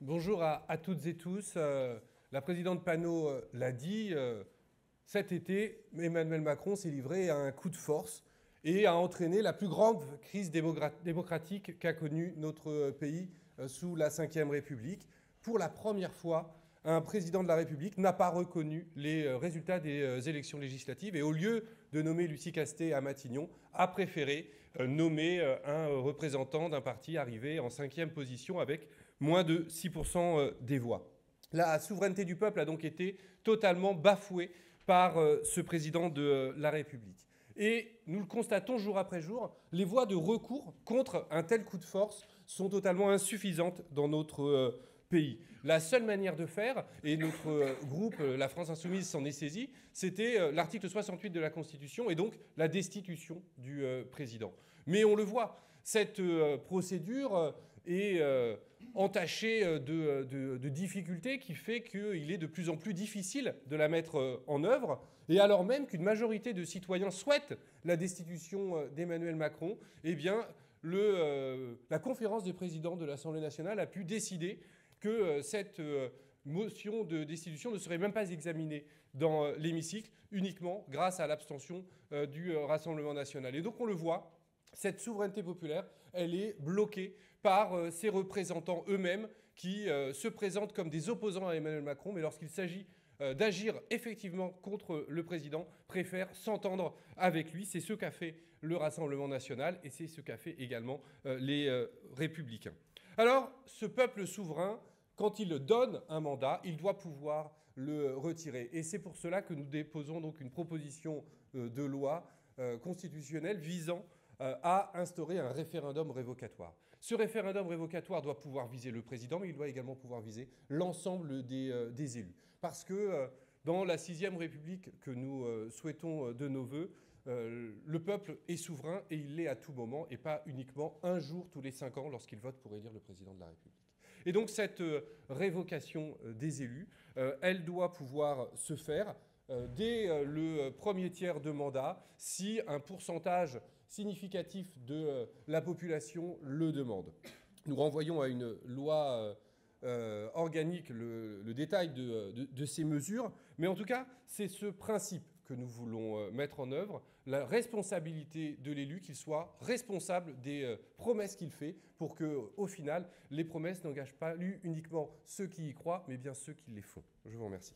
Bonjour à toutes et tous. La présidente Panot l'a dit, cet été, Emmanuel Macron s'est livré à un coup de force et a entraîné la plus grande crise démocratique qu'a connue notre pays sous la Ve République. Pour la première fois, un président de la République n'a pas reconnu les résultats des élections législatives et au lieu de nommer Lucie Castet à Matignon, a préféré nommer un représentant d'un parti arrivé en 5e position avec moins de 6% des voix. La souveraineté du peuple a donc été totalement bafouée par ce président de la République. Et nous le constatons jour après jour, les voies de recours contre un tel coup de force sont totalement insuffisantes dans notre pays. La seule manière de faire, et notre groupe, la France Insoumise, s'en est saisi, c'était l'article 68 de la Constitution et donc la destitution du président. Mais on le voit, cette procédure est entachée de difficultés qui fait qu'il est de plus en plus difficile de la mettre en œuvre. Et alors même qu'une majorité de citoyens souhaitent la destitution d'Emmanuel Macron, eh bien, la conférence des présidents de l'Assemblée nationale a pu décider que cette motion de destitution ne serait même pas examinée dans l'hémicycle, uniquement grâce à l'abstention du Rassemblement national. Et donc on le voit, cette souveraineté populaire, elle est bloquée par ses représentants eux-mêmes qui se présentent comme des opposants à Emmanuel Macron, mais lorsqu'il s'agit d'agir effectivement contre le président, préfèrent s'entendre avec lui. C'est ce qu'a fait le Rassemblement national et c'est ce qu'a fait également les Républicains. Alors, ce peuple souverain, quand il donne un mandat, il doit pouvoir le retirer. Et c'est pour cela que nous déposons donc une proposition de loi constitutionnelle visant à instaurer un référendum révocatoire. Ce référendum révocatoire doit pouvoir viser le président, mais il doit également pouvoir viser l'ensemble des élus. Parce que dans la 6e République que nous souhaitons de nos voeux, le peuple est souverain et il l'est à tout moment et pas uniquement un jour tous les 5 ans lorsqu'il vote pour élire le président de la République. Et donc cette révocation des élus, elle doit pouvoir se faire dès le premier tiers de mandat si un pourcentage significatif de la population le demande. Nous renvoyons à une loi organique le détail de ces mesures, mais en tout cas, c'est ce principe que nous voulons mettre en œuvre, la responsabilité de l'élu, qu'il soit responsable des promesses qu'il fait pour qu'au final, les promesses n'engagent pas uniquement ceux qui y croient, mais bien ceux qui les font. Je vous remercie.